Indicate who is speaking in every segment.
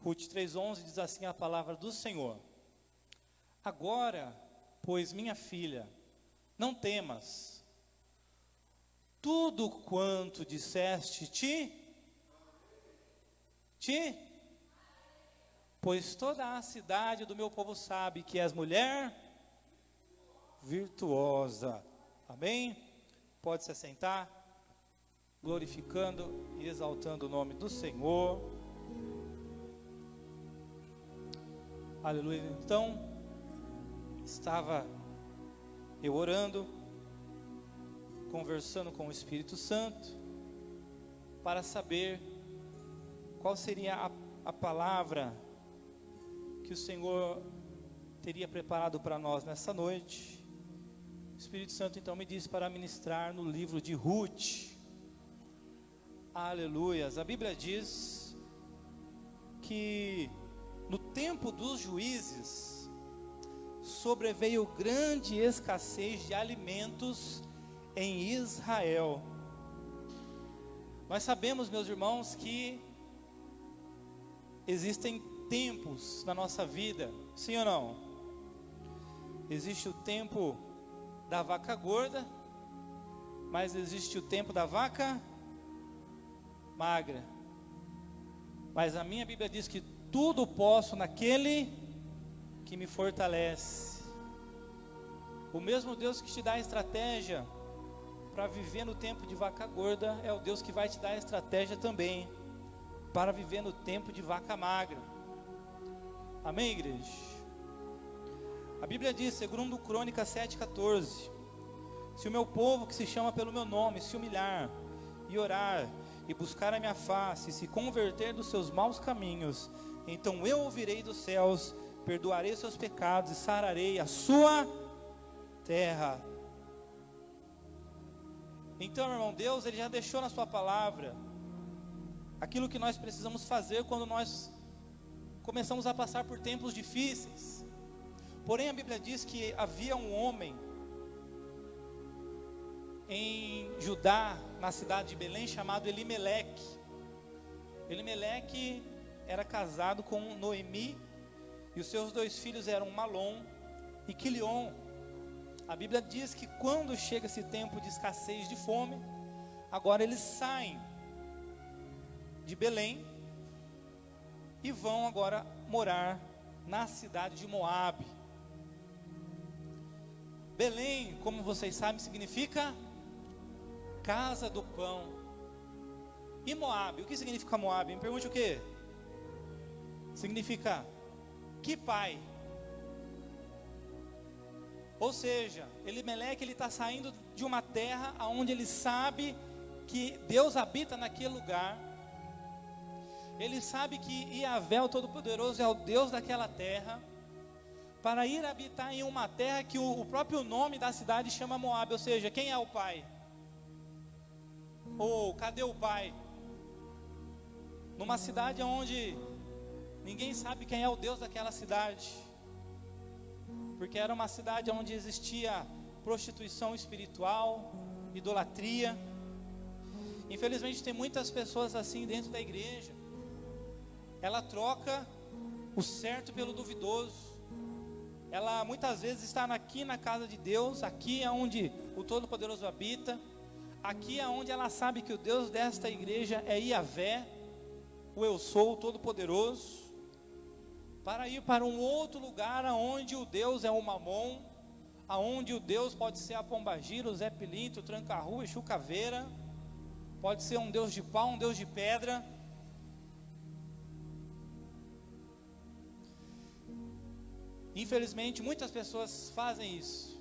Speaker 1: Ruth 3:11 diz assim a palavra do Senhor: agora, pois, minha filha, não temas, tudo quanto disseste pois toda a cidade do meu povo sabe que és mulher virtuosa. Amém? Pode se assentar, glorificando e exaltando o nome do Senhor. Aleluia. Então, estava eu orando, conversando com o Espírito Santo, para saber qual seria a palavra que o Senhor teria preparado para nós nessa noite. O Espírito Santo então me disse para ministrar no livro de Ruth. Aleluias. A Bíblia diz que no tempo dos juízes sobreveio grande escassez de alimentos em Israel. Nós sabemos, meus irmãos, que existem tempos na nossa vida, sim ou não? Existe o tempo da vaca gorda, mas existe o tempo da vaca magra. Mas a minha Bíblia diz que tudo posso naquele que me fortalece. O mesmo Deus que te dá a estratégia para viver no tempo de vaca gorda é o Deus que vai te dar a estratégia também para viver no tempo de vaca magra. Amém, igreja? A Bíblia diz, segundo Crônicas 7,14: se o meu povo que se chama pelo meu nome se humilhar e orar e buscar a minha face e se converter dos seus maus caminhos, então eu ouvirei dos céus, perdoarei seus pecados e sararei a sua terra. Então, meu irmão, Deus ele já deixou na sua palavra aquilo que nós precisamos fazer quando nós começamos a passar por tempos difíceis. Porém, a Bíblia diz que havia um homem em Judá, na cidade de Belém, chamado Elimeleque. Elimeleque era casado com Noemi, e os seus 2 filhos eram Malom e Quilion. A Bíblia diz que quando chega esse tempo de escassez de fome, agora eles saem de Belém e vão agora morar na cidade de Moabe. Belém, como vocês sabem, significa casa do pão. E Moabe, o que significa Moabe? Me pergunte o que? Significa que pai. Ou seja, Elimeleque ele está saindo de uma terra onde ele sabe que Deus habita naquele lugar. Ele sabe que Yahvé, o Todo-Poderoso, é o Deus daquela terra, para ir habitar em uma terra que o próprio nome da cidade chama Moabe. Ou seja, quem é o pai? Ou cadê o pai? Numa cidade onde ninguém sabe quem é o Deus daquela cidade, porque era uma cidade onde existia prostituição espiritual, idolatria. Infelizmente tem muitas pessoas assim dentro da igreja. Ela troca o certo pelo duvidoso. Ela muitas vezes está aqui na casa de Deus, aqui é onde o Todo-Poderoso habita, aqui é onde ela sabe que o Deus desta igreja é Yahvé, o Eu Sou, o Todo-Poderoso, para ir para um outro lugar onde o Deus é o Mamon, aonde o Deus pode ser a Pombagira, o Zé Pilinto, o Tranca-Rua, Exu Caveira, pode ser um Deus de pau, um Deus de pedra. Infelizmente, muitas pessoas fazem isso.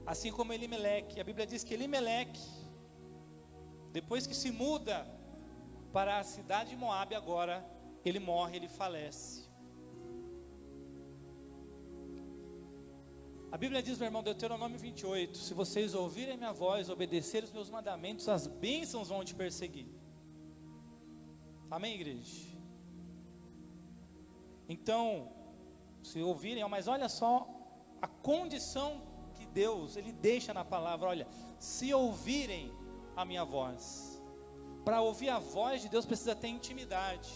Speaker 1: Assim como Elimeleque. A Bíblia diz que Elimeleque, depois que se muda para a cidade de Moabe, agora ele morre, ele falece. A Bíblia diz, meu irmão, Deuteronômio 28: se vocês ouvirem minha voz, obedecerem os meus mandamentos, as bênçãos vão te perseguir. Amém, igreja? Então, se ouvirem, mas olha só a condição que Deus, Ele deixa na palavra. Olha, se ouvirem a minha voz. Para ouvir a voz de Deus precisa ter intimidade.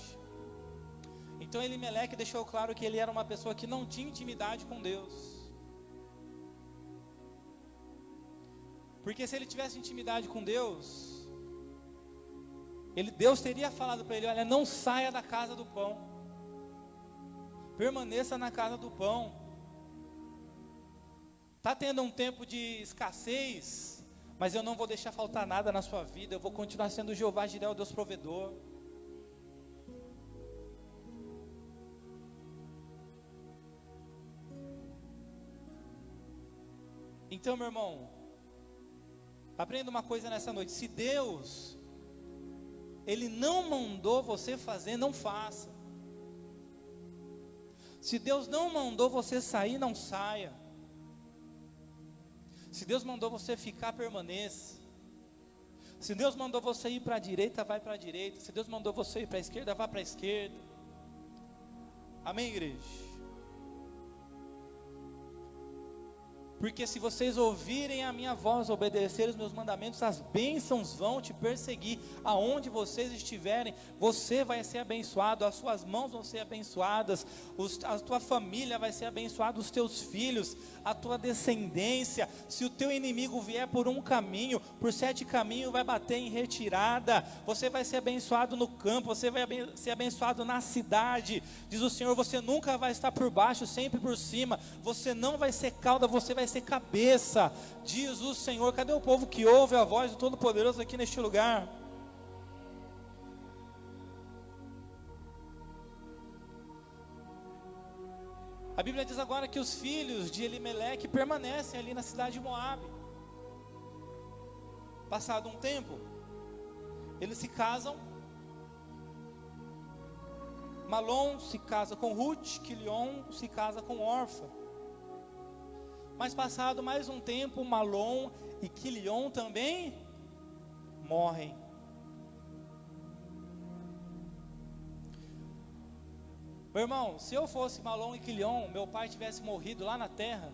Speaker 1: Então Elimeleque deixou claro que ele era uma pessoa que não tinha intimidade com Deus. Porque se ele tivesse intimidade com Deus, Deus teria falado para ele: olha, não saia da casa do pão, permaneça na casa do pão. Está tendo um tempo de escassez, mas eu não vou deixar faltar nada na sua vida, eu vou continuar sendo Jeová Jireh, o Deus provedor. Então, meu irmão, aprenda uma coisa nessa noite: se Deus, Ele não mandou você fazer, não faça. Se Deus não mandou você sair, não saia. Se Deus mandou você ficar, permaneça. Se Deus mandou você ir para a direita, vai para a direita. Se Deus mandou você ir para a esquerda, vá para a esquerda. Amém, igreja? Porque se vocês ouvirem a minha voz, obedecerem os meus mandamentos, as bênçãos vão te perseguir. Aonde vocês estiverem, você vai ser abençoado, as suas mãos vão ser abençoadas, a tua família vai ser abençoada, os teus filhos, a tua descendência. Se o teu inimigo vier por um caminho, por 7 caminhos vai bater em retirada. Você vai ser abençoado no campo, você vai ser abençoado na cidade. Diz o Senhor: você nunca vai estar por baixo, sempre por cima. Você não vai ser cauda, você vai ser cabeça, diz o Senhor. Cadê o povo que ouve a voz do Todo-Poderoso aqui neste lugar? A Bíblia diz agora que os filhos de Elimeleque permanecem ali na cidade de Moabe. Passado um tempo, eles se casam. Malom se casa com Ruth, Quilion se casa com Orfa. Mas passado mais um tempo, Malom e Quilion também morrem. Meu irmão, se eu fosse Malom e Quilion, meu pai tivesse morrido lá na terra,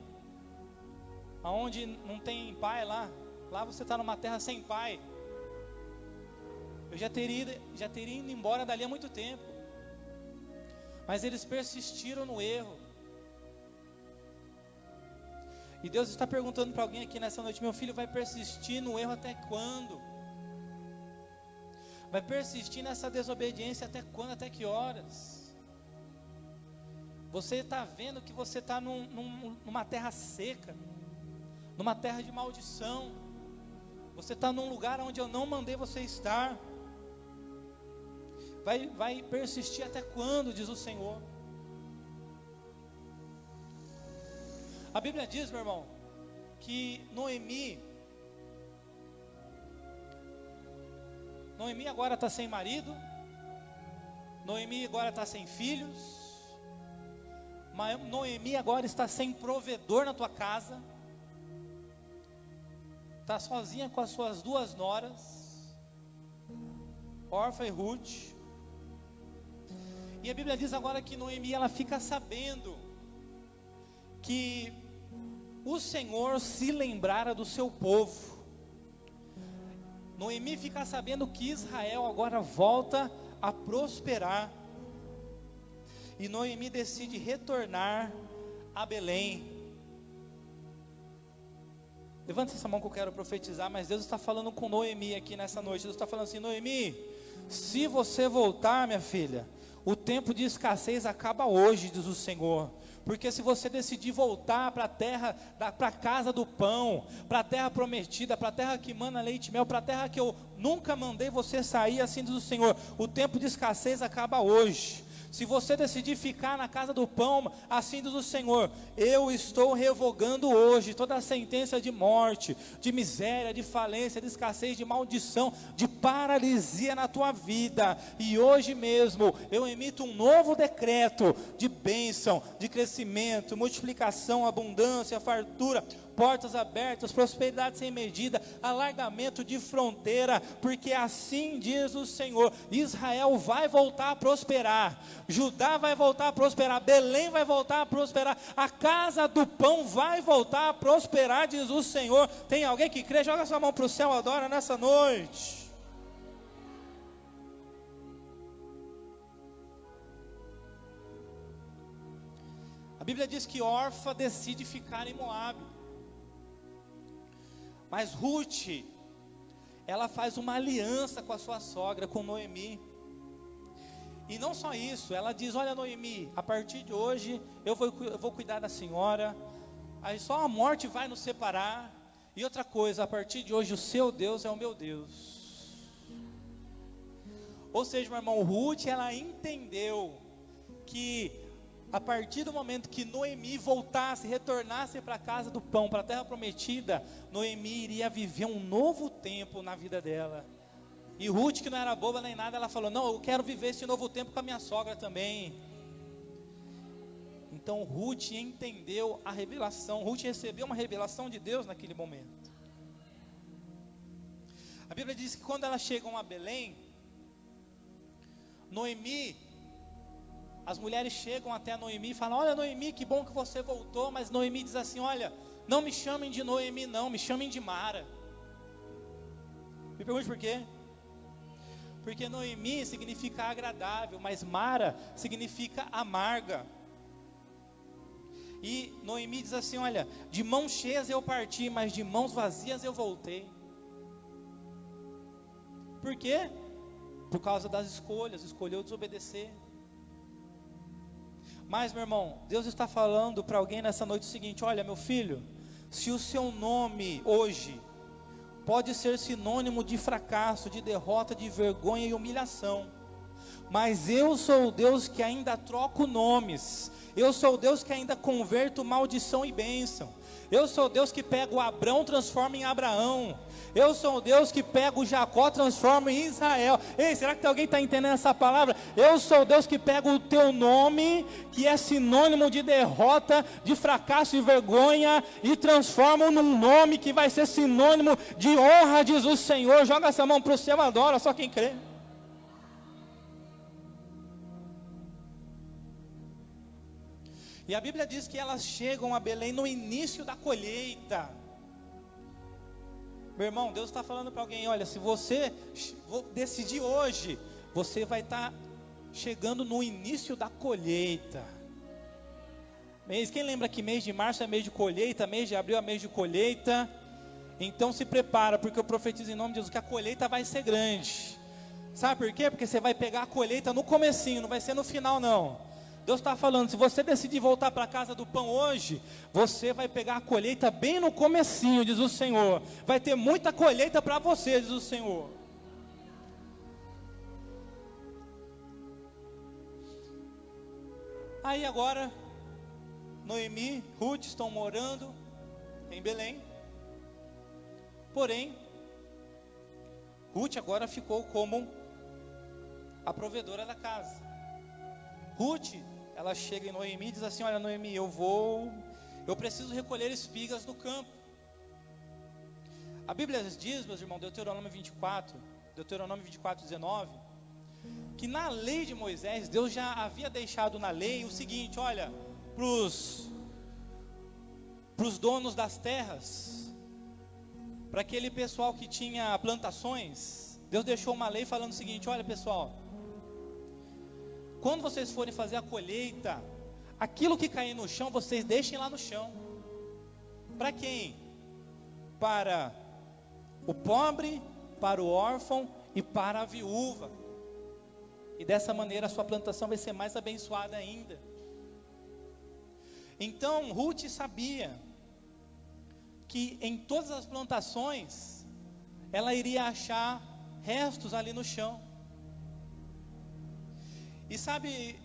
Speaker 1: aonde não tem pai lá você está numa terra sem pai, eu já teria ido embora dali há muito tempo. Mas eles persistiram no erro. E Deus está perguntando para alguém aqui nessa noite: meu filho, vai persistir no erro até quando? Vai persistir nessa desobediência até quando? Até que horas? Você está vendo que você está numa terra seca, numa terra de maldição. Você está num lugar onde eu não mandei você estar. Vai persistir até quando? Diz o Senhor. A Bíblia diz, meu irmão, que Noemi agora está sem marido, Noemi agora está sem filhos, Noemi agora está sem provedor na tua casa, está sozinha com as suas 2 noras, Orfa e Ruth. E a Bíblia diz agora que Noemi, ela fica sabendo que o Senhor se lembrara do seu povo. Noemi fica sabendo que Israel agora volta a prosperar. E Noemi decide retornar a Belém. Levanta essa mão que eu quero profetizar, mas Deus está falando com Noemi aqui nessa noite. Deus está falando assim: Noemi, se você voltar, minha filha, o tempo de escassez acaba hoje, diz o Senhor. Porque se você decidir voltar para a terra, para a casa do pão, para a terra prometida, para a terra que mana leite e mel, para a terra que eu nunca mandei você sair, assim diz o Senhor, o tempo de escassez acaba hoje. Se você decidir ficar na casa do pão, assim diz o Senhor, eu estou revogando hoje toda a sentença de morte, de miséria, de falência, de escassez, de maldição, de paralisia na tua vida. E hoje mesmo eu emito um novo decreto de bênção, de crescimento, multiplicação, abundância, fartura, portas abertas, prosperidade sem medida, alargamento de fronteira, porque assim diz o Senhor, Israel vai voltar a prosperar, Judá vai voltar a prosperar, Belém vai voltar a prosperar, a casa do pão vai voltar a prosperar, diz o Senhor. Tem alguém que crê? Joga sua mão para o céu, adora nessa noite. A Bíblia diz que Orfa decide ficar em Moabe. Mas Ruth, ela faz uma aliança com a sua sogra, com Noemi. E não só isso, ela diz: olha, Noemi, a partir de hoje eu vou cuidar da senhora, aí só a morte vai nos separar. E outra coisa, a partir de hoje o seu Deus é o meu Deus. Ou seja, meu irmão, Ruth, ela entendeu que a partir do momento que Noemi voltasse, retornasse para a casa do pão, para a terra prometida, Noemi iria viver um novo tempo na vida dela. E Ruth, que não era boba nem nada, ela falou: não, eu quero viver esse novo tempo com a minha sogra também. Então Ruth entendeu a revelação, Ruth recebeu uma revelação de Deus naquele momento. A Bíblia diz que quando elas chegam a Belém, Noemi, as mulheres chegam até Noemi e falam: olha, Noemi, que bom que você voltou. Mas Noemi diz assim: olha, não me chamem de Noemi não, me chamem de Mara. Me pergunte por quê? Porque Noemi significa agradável, mas Mara significa amarga. E Noemi diz assim: olha, de mãos cheias eu parti, mas de mãos vazias eu voltei. Por quê? Por causa das escolhas, escolheu desobedecer. Mas, meu irmão, Deus está falando para alguém nessa noite o seguinte: olha, meu filho, se o seu nome hoje pode ser sinônimo de fracasso, de derrota, de vergonha e humilhação, mas eu sou o Deus que ainda troco nomes. Eu sou o Deus que ainda converto maldição e bênção. Eu sou o Deus que pega o Abrão, transforma em Abraão. Eu sou o Deus que pega o Jacó, transforma em Israel. Ei, será que alguém está entendendo essa palavra? Eu sou o Deus que pega o teu nome, que é sinônimo de derrota, de fracasso e vergonha, e transforma num nome que vai ser sinônimo de honra, diz o Senhor. Joga essa mão para o céu, adora, só quem crê. E a Bíblia diz que elas chegam a Belém no início da colheita. Meu irmão, Deus está falando para alguém: olha, se você decidir hoje, você vai estar chegando no início da colheita. Quem lembra que mês de março é mês de colheita, mês de abril é mês de colheita? Então se prepara, porque eu profetizo em nome de Jesus que a colheita vai ser grande. Sabe por quê? Porque você vai pegar a colheita no comecinho, não vai ser no final não. Deus está falando: se você decidir voltar para a casa do pão hoje, você vai pegar a colheita bem no comecinho, diz o Senhor. Vai ter muita colheita para você, diz o Senhor. Aí agora, Noemi, Ruth estão morando em Belém. Porém, Ruth agora ficou como a provedora da casa. Ruth, ela chega em Noemi e diz assim: olha, Noemi, eu preciso recolher espigas no campo. A Bíblia diz, meus irmãos, Deuteronômio 24, 19, que na lei de Moisés, Deus já havia deixado na lei o seguinte: olha, para os donos das terras, para aquele pessoal que tinha plantações, Deus deixou uma lei falando o seguinte: olha, pessoal, quando vocês forem fazer a colheita, aquilo que cair no chão, vocês deixem lá no chão. Para quem? Para o pobre, para o órfão e para a viúva. E dessa maneira a sua plantação vai ser mais abençoada ainda. Então Ruth sabia que em todas as plantações ela iria achar restos ali no chão. E sabe,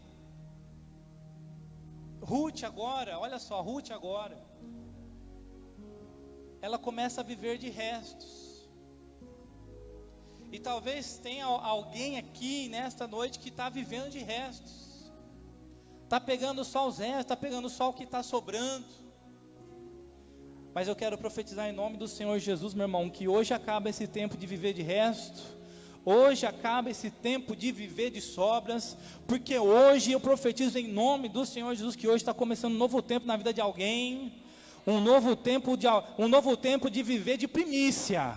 Speaker 1: Ruth agora, olha só, Ruth agora, ela começa a viver de restos. E talvez tenha alguém aqui nesta noite que está vivendo de restos. Está pegando só os restos, está pegando só o que está sobrando. Mas eu quero profetizar em nome do Senhor Jesus, meu irmão, que hoje acaba esse tempo de viver de resto. Hoje acaba esse tempo de viver de sobras, porque hoje eu profetizo em nome do Senhor Jesus que hoje está começando um novo tempo na vida de alguém, um novo tempo de viver de primícia.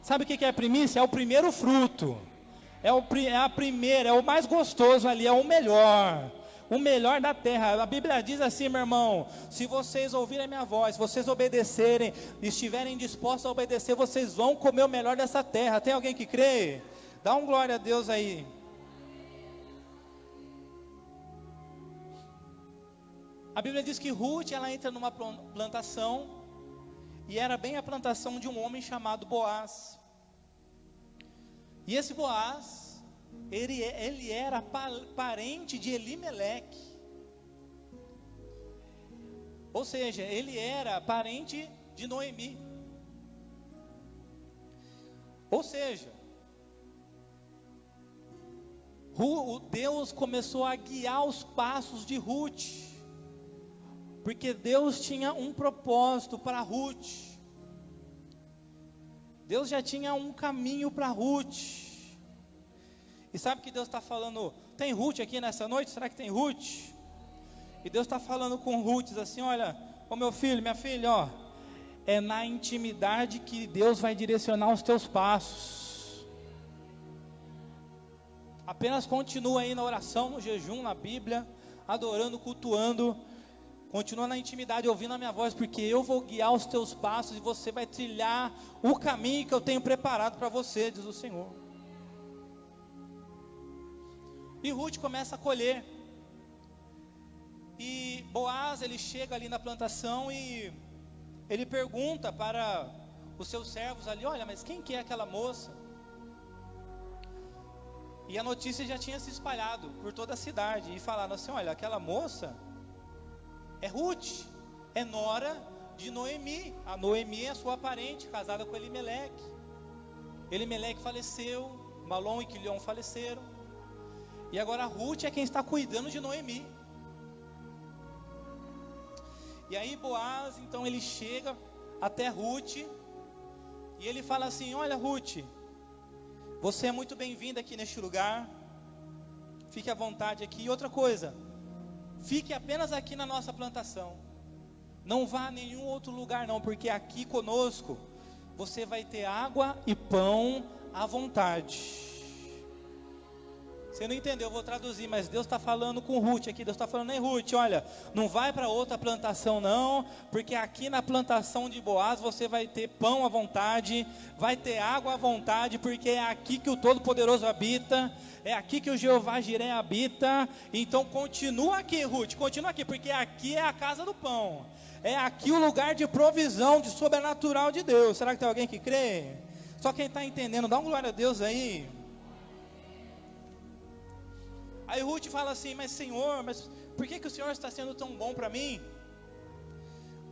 Speaker 1: Sabe o que é primícia? É o primeiro fruto, é a primeira, é o mais gostoso ali, é o melhor. o melhor da terra. A Bíblia diz assim, meu irmão: se vocês ouvirem a minha voz, se vocês obedecerem, estiverem dispostos a obedecer, vocês vão comer o melhor dessa terra. Tem alguém que crê? Dá um glória a Deus aí. A Bíblia diz que Ruth, ela entra numa plantação, e era bem a plantação de um homem chamado Boaz. E esse Boaz, ele era parente de Elimeleque. Ou seja, ele era parente de Noemi. Ou seja, Deus começou a guiar os passos de Ruth, porque Deus tinha um propósito para Ruth. Deus já tinha um caminho para Ruth. E sabe que Deus está falando? Tem Ruth aqui nessa noite? Será que tem Ruth? E Deus está falando com Ruth, diz assim: olha, ô meu filho, minha filha, ó, é na intimidade que Deus vai direcionar os teus passos. Apenas continua aí na oração, no jejum, na Bíblia, adorando, cultuando. Continua na intimidade, ouvindo a minha voz, porque eu vou guiar os teus passos e você vai trilhar o caminho que eu tenho preparado para você, diz o Senhor. E Ruth começa a colher. E Boaz, ele chega ali na plantação e ele pergunta para os seus servos ali: olha, mas quem que é aquela moça? E a notícia já tinha se espalhado por toda a cidade. E falaram assim: olha, aquela moça é Ruth, é nora de Noemi. A Noemi é sua parente, casada com Elimeleque. Elimeleque faleceu, Malom e Quilion faleceram. E agora Ruth é quem está cuidando de Noemi. E aí Boaz, então ele chega até Ruth e ele fala assim: olha Ruth, você é muito bem-vinda aqui neste lugar. Fique à vontade aqui. E outra coisa, fique apenas aqui na nossa plantação. Não vá a nenhum outro lugar não, porque aqui conosco você vai ter água e pão à vontade. Você não entendeu, eu vou traduzir, mas Deus está falando com Ruth aqui. Deus está falando: ei Ruth, olha, não vai para outra plantação não, porque aqui na plantação de Boaz você vai ter pão à vontade, vai ter água à vontade, porque é aqui que o Todo-Poderoso habita, é aqui que o Jeová Jiré habita. Então continua aqui, Ruth, continua aqui, porque aqui é a casa do pão, é aqui o lugar de provisão, de sobrenatural de Deus. Será que tem alguém que crê? Só quem está entendendo, dá um glória a Deus aí. Aí Ruth fala assim: mas Senhor, mas por que o Senhor está sendo tão bom para mim?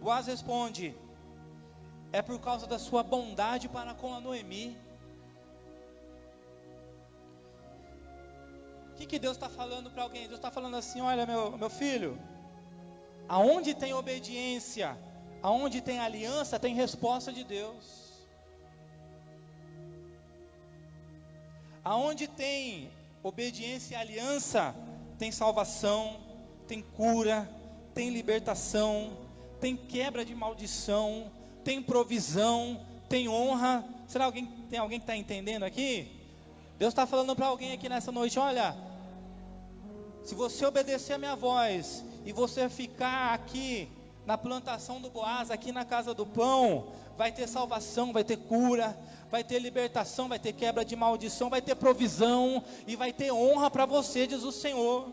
Speaker 1: Boaz responde: é por causa da sua bondade para com a Noemi. O que Deus está falando para alguém? Deus está falando assim: olha meu filho, aonde tem obediência, aonde tem aliança, tem resposta de Deus. Aonde tem obediência e aliança, tem salvação, tem cura, tem libertação, tem quebra de maldição, tem provisão, tem honra. Será que tem alguém que está entendendo aqui? Deus está falando para alguém aqui nessa noite: olha, se você obedecer a minha voz e você ficar aqui na plantação do Boaz, aqui na casa do pão, vai ter salvação, vai ter cura, vai ter libertação, vai ter quebra de maldição, vai ter provisão e vai ter honra para você, diz o Senhor.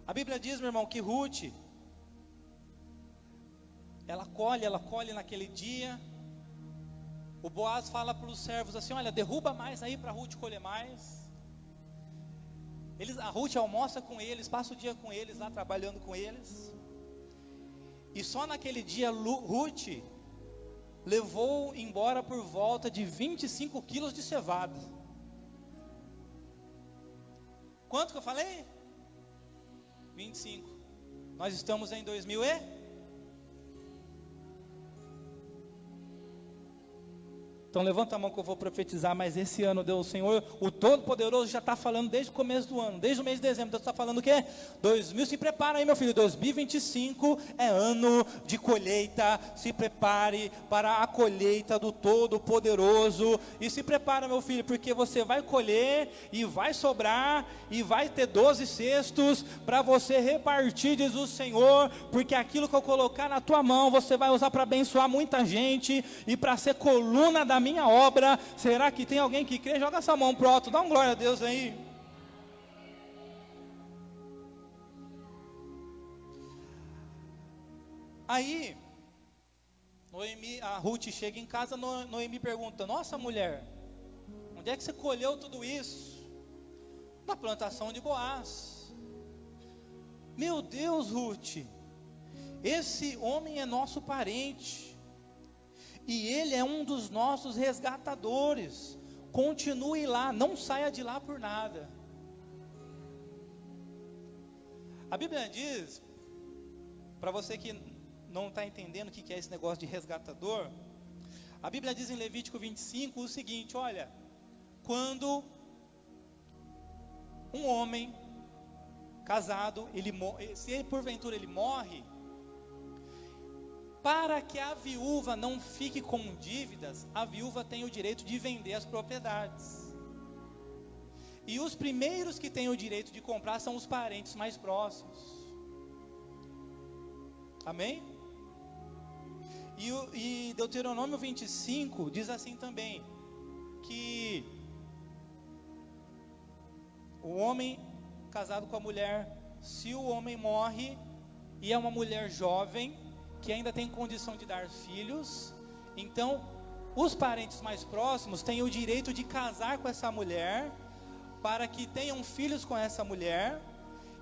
Speaker 1: A Bíblia diz, meu irmão, que Ruth, ela colhe naquele dia. O Boaz fala para os servos assim: olha, derruba mais aí para Ruth colher mais. A Ruth almoça com eles, passa o dia com eles lá, trabalhando com eles. E só naquele dia Ruth levou embora por volta de 25 quilos de cevada. Quanto que eu falei? 25. Nós estamos em 2000 e? Então levanta a mão que eu vou profetizar, mas esse ano Deus, o Senhor, o Todo-Poderoso já está falando desde o começo do ano, desde o mês de dezembro, Deus está falando o quê? 2000, se prepara aí meu filho, 2025 é ano de colheita, se prepare para a colheita do Todo-Poderoso, e se prepara meu filho, porque você vai colher, e vai sobrar, e vai ter 12 cestos, para você repartir, diz o Senhor, porque aquilo que eu colocar na tua mão, você vai usar para abençoar muita gente, e para ser coluna da minha obra. Será que tem alguém que crê? Joga essa mão pro alto, dá um glória a Deus aí. Aí Noemi, a Ruth chega em casa, Noemi pergunta: nossa mulher, onde é que você colheu tudo isso? Na plantação de Boaz. Meu Deus, Ruth, esse homem é nosso parente, e ele é um dos nossos resgatadores. Continue lá, não saia de lá por nada. A Bíblia diz, para você que não está entendendo o que é esse negócio de resgatador, a Bíblia diz em Levítico 25 o seguinte: olha, quando um homem casado, se porventura ele morre, para que a viúva não fique com dívidas, a viúva tem o direito de vender as propriedades. E os primeiros que têm o direito de comprar são os parentes mais próximos. Amém? E Deuteronômio 25 diz assim também, que o homem casado com a mulher, se o homem morre e é uma mulher jovem, que ainda tem condição de dar filhos, então os parentes mais próximos têm o direito de casar com essa mulher, para que tenham filhos com essa mulher,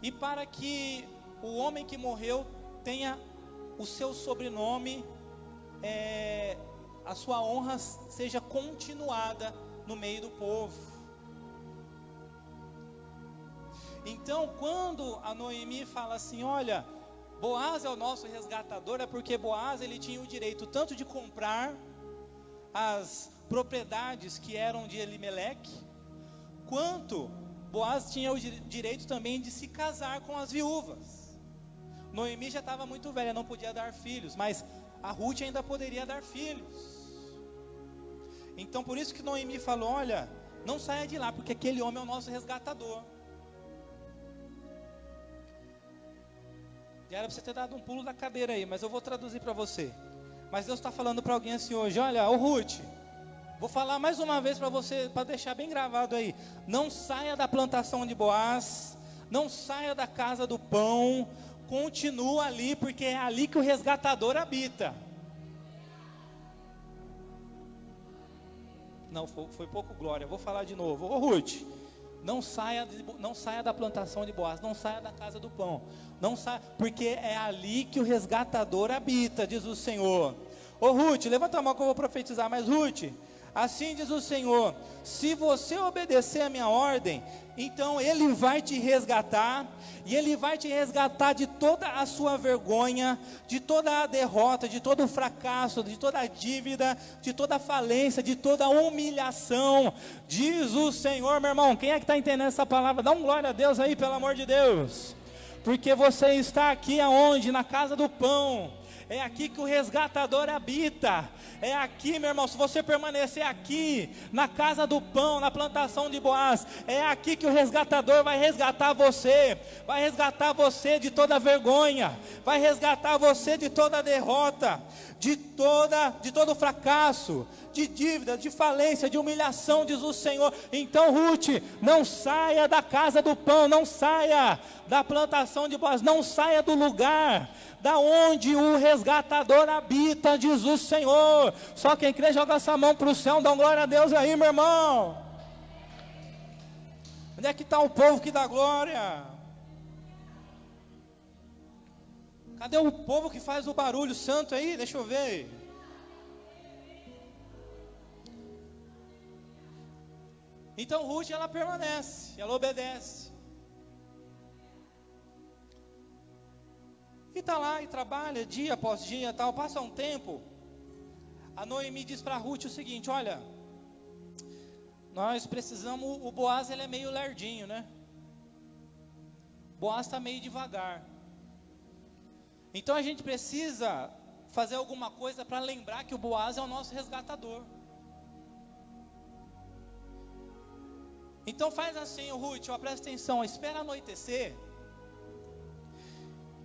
Speaker 1: e para que o homem que morreu tenha o seu sobrenome, a sua honra seja continuada no meio do povo. Então quando a Noemi fala assim: olha, Boaz é o nosso resgatador, é porque Boaz ele tinha o direito tanto de comprar as propriedades que eram de Elimeleque, quanto Boaz tinha o direito também de se casar com as viúvas. Noemi já estava muito velha, não podia dar filhos, mas a Ruth ainda poderia dar filhos. Então por isso que Noemi falou: olha, não saia de lá, porque aquele homem é o nosso resgatador. Já era para você ter dado um pulo da cadeira aí, mas eu vou traduzir para você. Mas Deus está falando para alguém assim hoje: olha, ô Ruth, vou falar mais uma vez para você, para deixar bem gravado aí. Não saia da plantação de Boaz, não saia da casa do pão, continua ali, porque é ali que o resgatador habita. Não, foi pouco glória, vou falar de novo. Ô Ruth, não saia da plantação de Boaz, não saia da casa do pão, não saia, porque é ali que o resgatador habita, diz o Senhor. Ô Ruth, levanta a mão que eu vou profetizar. Mas Ruth, assim diz o Senhor: se você obedecer a minha ordem, então Ele vai te resgatar, e Ele vai te resgatar de toda a sua vergonha, de toda a derrota, de todo o fracasso, de toda a dívida, de toda a falência, de toda a humilhação, diz o Senhor. Meu irmão, quem é que está entendendo essa palavra? Dá um glória a Deus aí, pelo amor de Deus, porque você está aqui aonde? Na casa do pão. É aqui que o resgatador habita. É aqui, meu irmão, se você permanecer aqui, na casa do pão, na plantação de Boaz, é aqui que o resgatador vai resgatar você. Vai resgatar você de toda vergonha, vai resgatar você de toda derrota, de todo fracasso, de dívida, de falência, de humilhação, diz o Senhor. Então Ruth, não saia da casa do pão, não saia da plantação de Boaz, não saia do lugar da onde o resgatador habita, diz o Senhor. Só quem crê joga essa mão para o céu, dá um glória a Deus aí, meu irmão. Onde é que está o povo que dá glória? Cadê o povo que faz o barulho santo aí? Deixa eu ver. Então Ruth, ela permanece, ela obedece. E está lá e trabalha dia após dia, tal. Passa um tempo, a Noemi diz para Ruth o seguinte: olha, nós precisamos, o Boaz ele é meio lerdinho, né? Boaz está meio devagar. Então a gente precisa fazer alguma coisa para lembrar que o Boaz é o nosso resgatador. Então faz assim, Ruth, ó, presta atenção, espera anoitecer.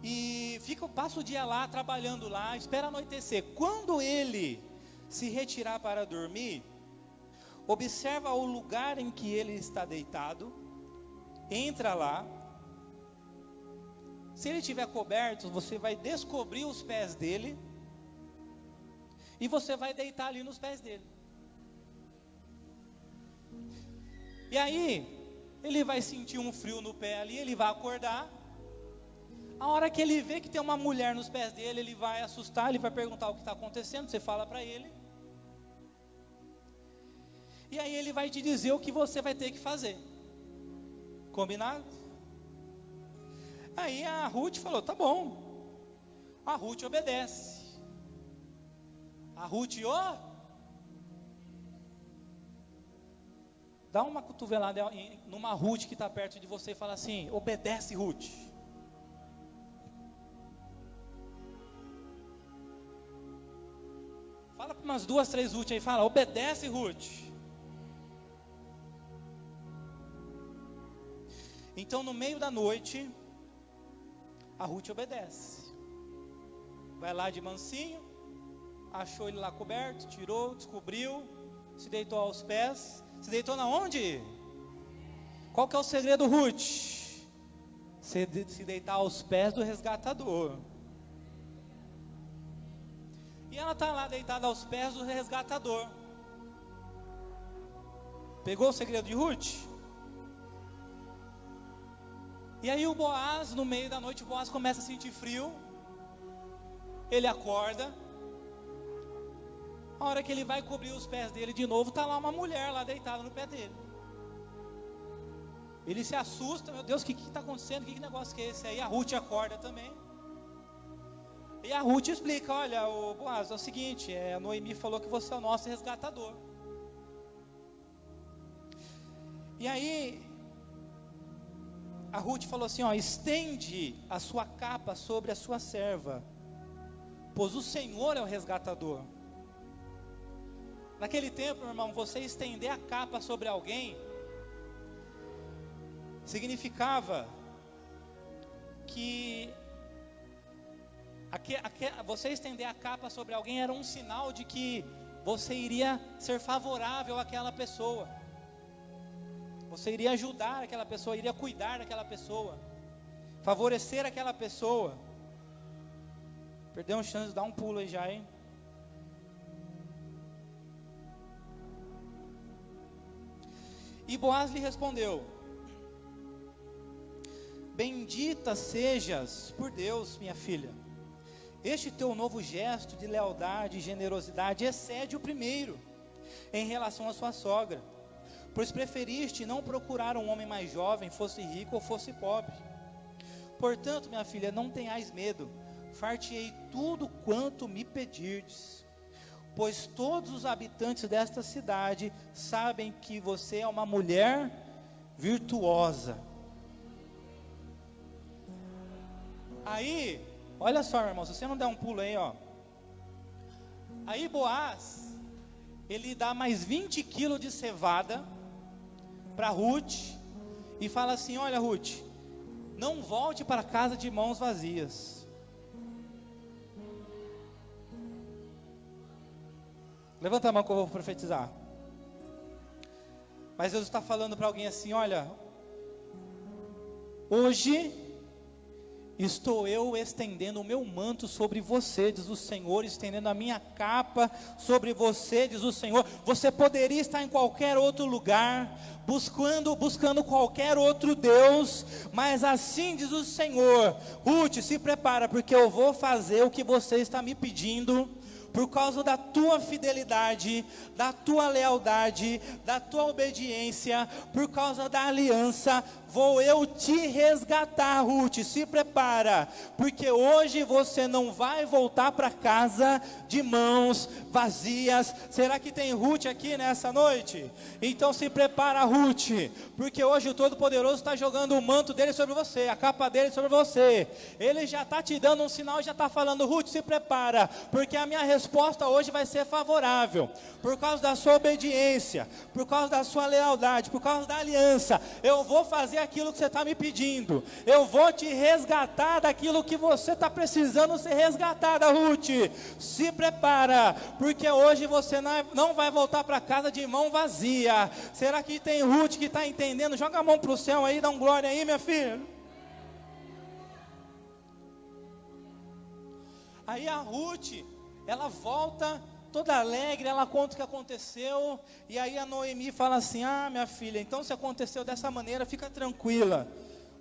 Speaker 1: E passa o dia lá, trabalhando lá, espera anoitecer. Quando ele se retirar para dormir, observa o lugar em que ele está deitado, entra lá. Se ele estiver coberto, você vai descobrir os pés dele, e você vai deitar ali nos pés dele. E aí, ele vai sentir um frio no pé ali, ele vai acordar. A hora que ele vê que tem uma mulher nos pés dele, ele vai assustar, ele vai perguntar o que está acontecendo, você fala para ele. E aí ele vai te dizer o que você vai ter que fazer. Combinado? Aí a Ruth falou, tá bom. A Ruth obedece. A Ruth, dá uma cotovelada numa Ruth que está perto de você e fala assim: obedece, Ruth. Fala para umas 2, 3 Ruth aí, fala: obedece, Ruth. Então no meio da noite, a Ruth obedece. Vai lá de mansinho, achou ele lá coberto, tirou, descobriu, se deitou aos pés. Se deitou na onde? Qual que é o segredo, Ruth? Se deitar aos pés do resgatador. E ela está lá deitada aos pés do resgatador. Pegou o segredo de Ruth? E aí o Boaz, no meio da noite, o Boaz começa a sentir frio. Ele acorda. A hora que ele vai cobrir os pés dele de novo, está lá uma mulher lá deitada no pé dele. Ele se assusta, meu Deus, o que está acontecendo? Que negócio que é esse aí? A Ruth acorda também. E a Ruth explica: olha, o Boaz, é o seguinte, a Noemi falou que você é o nosso resgatador. E aí, a Ruth falou assim: ó, estende a sua capa sobre a sua serva, pois o Senhor é o resgatador. Naquele tempo, meu irmão, você estender a capa sobre alguém significava que você estender a capa sobre alguém era um sinal de que você iria ser favorável àquela pessoa. Você iria ajudar aquela pessoa, iria cuidar daquela pessoa, favorecer aquela pessoa. Perdeu uma chance de dar um pulo aí já, hein? E Boaz lhe respondeu: bendita sejas por Deus, minha filha. Este teu novo gesto de lealdade e generosidade excede o primeiro em relação à sua sogra, pois preferiste não procurar um homem mais jovem, fosse rico ou fosse pobre. Portanto, minha filha, não tenhais medo, far-te-ei tudo quanto me pedirdes, pois todos os habitantes desta cidade sabem que você é uma mulher virtuosa. Aí, olha só, meu irmão, se você não der um pulo aí, ó. Aí Boaz, ele dá mais 20 quilos de cevada para Ruth e fala assim: olha, Ruth, não volte para casa de mãos vazias. Levanta a mão que eu vou profetizar. Mas Deus está falando para alguém assim: olha, hoje estou eu estendendo o meu manto sobre você, diz o Senhor, estendendo a minha capa sobre você, diz o Senhor. Você poderia estar em qualquer outro lugar, buscando qualquer outro Deus, mas assim diz o Senhor: Ruth, se prepara, porque eu vou fazer o que você está me pedindo. por causa da tua fidelidade, da tua lealdade, da tua obediência, por causa da aliança, vou eu te resgatar, Ruth. Se prepara, porque hoje você não vai voltar para casa de mãos vazias. Será que tem Ruth aqui nessa noite? Então se prepara, Ruth, porque hoje o Todo-Poderoso está jogando o manto dele sobre você, a capa dele sobre você. Ele já está te dando um sinal, já está falando: Ruth, se prepara, porque a minha resposta hoje vai ser favorável, por causa da sua obediência, por causa da sua lealdade, por causa da aliança. Eu vou fazer aquilo que você está me pedindo, eu vou te resgatar daquilo que você está precisando ser resgatada, Ruth. Se prepara, porque hoje você não vai voltar para casa de mão vazia. Será que tem Ruth que está entendendo? Joga a mão para o céu aí, dá um glória aí, minha filha. Aí a Ruth, ela volta toda alegre, ela conta o que aconteceu, e aí a Noemi fala assim: ah, minha filha, então se aconteceu dessa maneira, fica tranquila,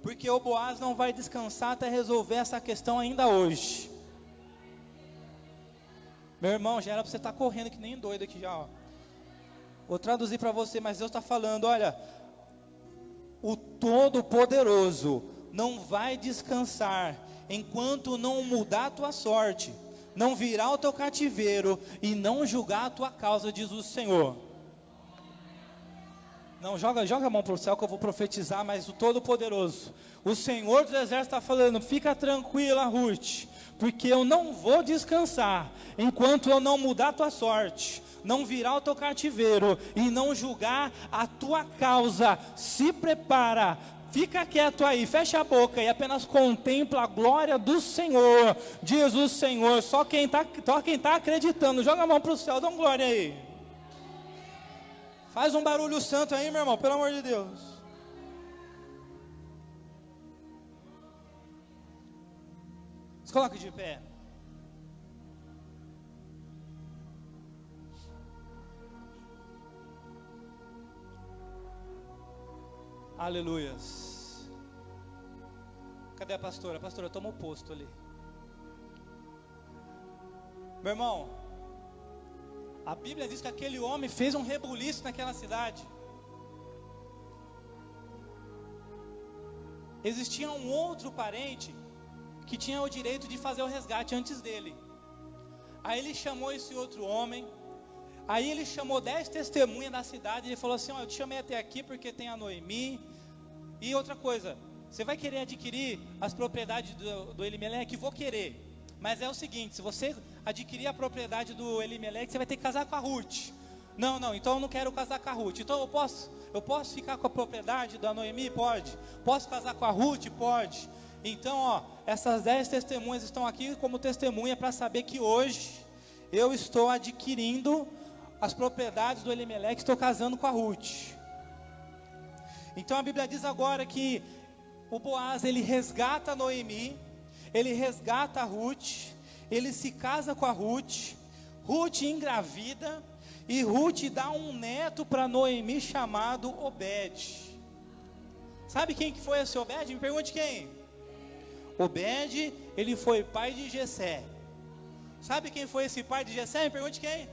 Speaker 1: porque o Boaz não vai descansar até resolver essa questão ainda hoje. Meu irmão, já era para você estar correndo que nem doido aqui já, ó. Vou traduzir para você, mas Deus está falando: olha, o Todo-Poderoso não vai descansar enquanto não mudar a tua sorte, não virar o teu cativeiro e não julgar a tua causa, diz o Senhor. Não, joga a mão para o céu que eu vou profetizar, mas o Todo-Poderoso, o Senhor dos Exércitos está falando: fica tranquila, Ruth, porque eu não vou descansar enquanto eu não mudar a tua sorte, não virar o teu cativeiro e não julgar a tua causa. Se prepara, fica quieto aí, fecha a boca e apenas contempla a glória do Senhor, diz o Senhor. Só quem está acreditando, joga a mão para o céu, dá uma glória aí. Faz um barulho santo aí, meu irmão, pelo amor de Deus. Se coloque de pé. Aleluias. Cadê a pastora? Pastora, toma o posto ali. Meu irmão, a Bíblia diz que aquele homem fez um rebuliço naquela cidade. Existia um outro parente que tinha o direito de fazer o resgate antes dele. Aí ele chamou esse outro homem. Aí ele chamou 10 testemunhas da cidade. Ele falou assim: ó, eu te chamei até aqui porque tem a Noemi. E outra coisa, você vai querer adquirir as propriedades do Elimeleque? Vou querer. Mas é o seguinte: se você adquirir a propriedade do Elimeleque, você vai ter que casar com a Ruth. Não, então eu não quero casar com a Ruth. Então eu posso ficar com a propriedade da Noemi? Pode. Posso casar com a Ruth? Pode. Então, ó, essas 10 testemunhas estão aqui como testemunha para saber que hoje eu estou adquirindo as propriedades do Elimeleque, estou casando com a Ruth. Então a Bíblia diz agora que o Boaz, ele resgata a Noemi, ele resgata a Ruth, ele se casa com a Ruth, Ruth engravida, e Ruth dá um neto para Noemi chamado Obed. Sabe quem que foi esse Obed? Me pergunte quem? Obed, ele foi pai de Jessé. Sabe quem foi esse pai de Jessé? Me pergunte quem?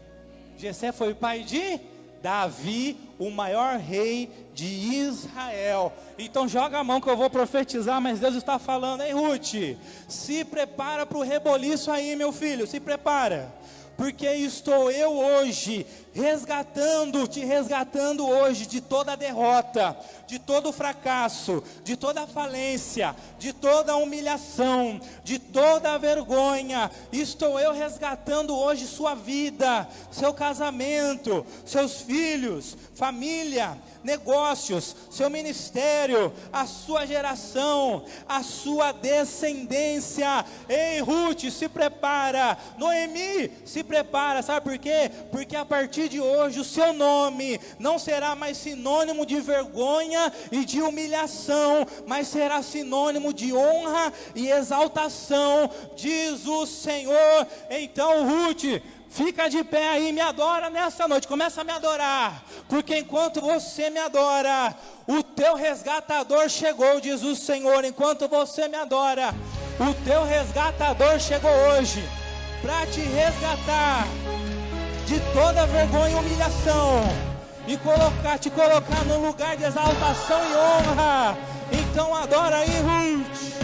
Speaker 1: Jessé foi pai de Davi, o maior rei de Israel. Então joga a mão que eu vou profetizar, mas Deus está falando: hein, Ruth, se prepara para o reboliço aí, meu filho, se prepara, porque estou eu hoje te resgatando hoje de toda a derrota, de todo o fracasso, de toda a falência, de toda a humilhação, de toda a vergonha. Estou eu resgatando hoje sua vida, seu casamento, seus filhos, família, negócios, seu ministério, a sua geração, a sua descendência. Ei, Ruth, se prepara. Noemi, se prepara. Sabe por quê? Porque a partir de hoje o seu nome não será mais sinônimo de vergonha e de humilhação, mas será sinônimo de honra e exaltação, diz o Senhor. Então, Ruth, fica de pé aí, me adora nessa noite, começa a me adorar, porque enquanto você me adora, o teu resgatador chegou, diz o Senhor. Enquanto você me adora, o teu resgatador chegou hoje. para te resgatar de toda vergonha e humilhação e te colocar num lugar de exaltação e honra. Então adora aí, Ruth.